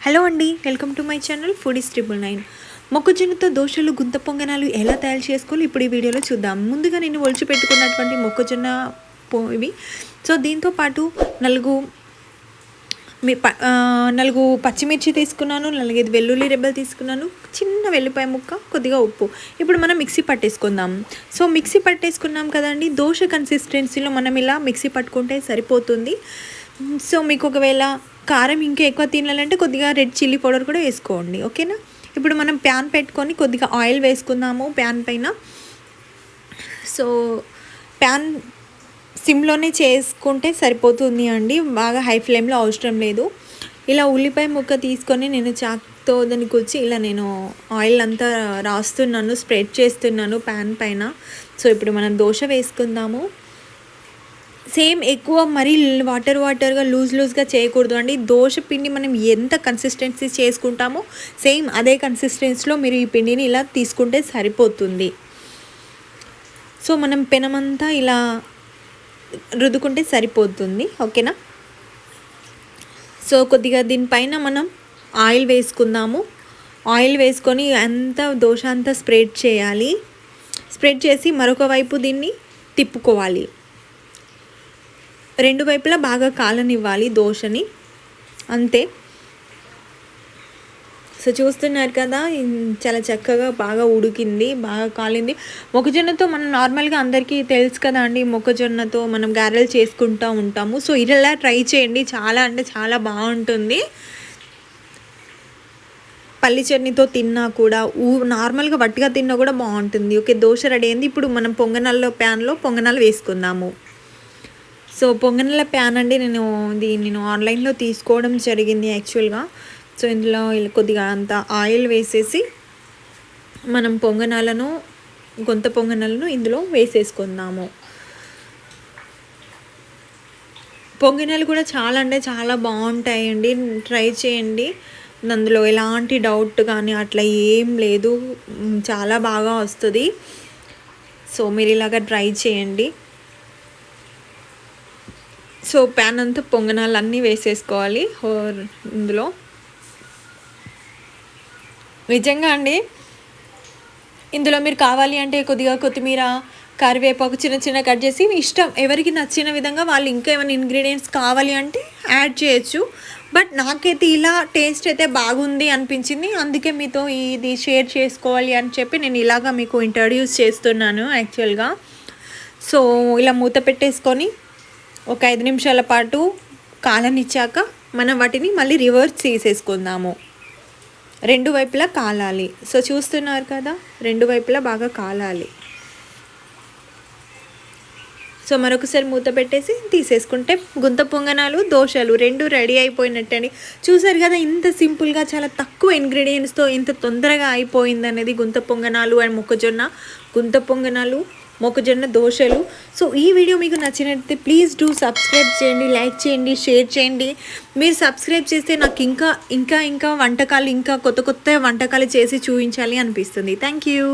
Hello అండి, welcome to my channel foodies 999. మొక్కజొన్నతో దోశలు, గుంత పొంగనాలు ఎలా తయారు చేసుకోవాలి ఇప్పుడు ఈ వీడియోలో చూద్దాం. ముందుగా నేను ఒలిచి పెట్టుకున్నటువంటి మొక్కజొన్న ఇవి. సో దీంతో పాటు నలుగు పచ్చిమిర్చి తీసుకున్నాను, 4 వెల్లుల్లి రెబ్బలు తీసుకున్నాను, చిన్న వెల్లిపాయ ముక్క, కొద్దిగా ఉప్పు. ఇప్పుడు మనం మిక్సీ పట్టేసుకుందాం. సో మిక్సీ పట్టేసుకున్నాం కదండి, దోశ కన్సిస్టెన్సీలో మనం ఇలా మిక్సీ పట్టుకుంటే సరిపోతుంది. సో మీకు ఒకవేళ కారం ఇంకా ఎక్కువ తినాలంటే కొద్దిగా రెడ్ చిల్లీ పౌడర్ కూడా వేసుకోండి, ఓకేనా. ఇప్పుడు మనం ప్యాన్ పెట్టుకొని కొద్దిగా ఆయిల్ వేసుకుందాము ప్యాన్ పైన. సో ప్యాన్ సిమ్లోనే చేసుకుంటే సరిపోతుంది అండి, బాగా హై ఫ్లేమ్లో అవసరం లేదు. ఇలా ఉల్లిపాయ ముక్క తీసుకొని నేను చాకుతో దానికి వచ్చి ఇలా నేను ఆయిల్ అంతా రాస్తున్నాను, స్ప్రెడ్ చేస్తున్నాను ప్యాన్ పైన. సో ఇప్పుడు మనం దోశ వేసుకుందాము. సేమ్ ఎక్కువ మరీ వాటర్గా లూజ్గా చేయకూడదు అండి. దోశ పిండి మనం ఎంత కన్సిస్టెన్సీ చేసుకుంటామో సేమ్ అదే కన్సిస్టెన్సీలో మీరు ఈ పిండిని ఇలా తీసుకుంటే సరిపోతుంది. సో మనం పెనమంతా ఇలా రుద్దుకుంటే సరిపోతుంది, ఓకేనా. సో కొద్దిగా దీనిపైన మనం ఆయిల్ వేసుకుందాము. ఆయిల్ వేసుకొని అంతా దోశ అంతా స్ప్రెడ్ చేయాలి. స్ప్రెడ్ చేసి మరొక వైపు దీన్ని తిప్పుకోవాలి. రెండు వైపులా బాగా కాలనివ్వాలి దోశని, అంతే. సో చూస్తున్నారు కదా, చాలా చక్కగా బాగా ఉడికింది, బాగా కాలింది. మొక్కజొన్నతో మనం నార్మల్గా అందరికీ తెలుసు కదా అండి, మొక్కజొన్నతో మనం గారెలు చేసుకుంటూ ఉంటాము. సో ఇలా ట్రై చేయండి, చాలా అంటే చాలా బాగుంటుంది. పల్లి చట్నీతో తిన్నా కూడా, నార్మల్గా వట్టిగా తిన్నా కూడా బాగుంటుంది. ఓకే, దోశ రెడీ అయింది. ఇప్పుడు మనం ప్యాన్లో పొంగనాలు వేసుకుందాము. సో పొంగనాల ప్యాన్ అండి, నేను ఆన్లైన్లో తీసుకోవడం జరిగింది యాక్చువల్గా. సో ఇందులో కొద్దిగా అంత ఆయిల్ వేసేసి మనం గుంత పొంగనాలను ఇందులో వేసేసుకుందాము. పొంగనాలు కూడా చాలా అంటే చాలా బాగుంటాయండి, ట్రై చేయండి. అందులో ఎలాంటి డౌట్ కానీ అట్లా ఏం లేదు, చాలా బాగా వస్తుంది. సో మీరు ఇలాగ ట్రై చేయండి. సో ప్యాన్ అంతా పొంగనాలు అన్నీ వేసేసుకోవాలి ఇందులో. నిజంగా అండి, ఇందులో మీరు కావాలి అంటే కొద్దిగా కొత్తిమీర, కరివేపాకు చిన్న కట్ చేసి ఇష్టం, ఎవరికి నచ్చిన విధంగా వాళ్ళు ఇంకా ఏమైనా ఇంగ్రీడియంట్స్ కావాలి అంటే యాడ్ చేయొచ్చు. బట్ నాకైతే ఇలా టేస్ట్ అయితే బాగుంది అనిపించింది, అందుకే మీతో ఇది షేర్ చేసుకోవాలి అని చెప్పి నేను ఇలాగా మీకు ఇంట్రడ్యూస్ చేస్తున్నాను యాక్చువల్గా. సో ఇలా మూత పెట్టేసుకొని ఒక 5 నిమిషాల పాటు కాలనిచ్చాక మనం వాటిని మళ్ళీ రివర్స్ తీసేసుకుందాము. రెండు వైపులా కాలాలి. సో చూస్తున్నారు కదా, రెండు వైపులా బాగా కాలాలి. సో మరొకసారి మూత పెట్టేసి తీసేసుకుంటే గుంత పొంగనాలు, దోశలు రెండు రెడీ అయిపోయినట్టండి. చూసారు కదా, ఇంత సింపుల్గా చాలా తక్కువ ఇంగ్రీడియంట్స్తో ఇంత తొందరగా అయిపోయింది అనేది గుంత పొంగనాలు అండ్ గుంత పొంగనాలు, మొక్కజొన్న దోశలు. సో ఈ వీడియో మీకు నచ్చినట్లయితే ప్లీజ్ డూ సబ్స్క్రైబ్ చేయండి, లైక్ చేయండి, షేర్ చేయండి. మీరు సబ్స్క్రైబ్ చేస్తే నాకు ఇంకా వంటకాలు, ఇంకా కొత్త వంటకాలు చేసి చూపించాలి అనిపిస్తుంది. Thank you.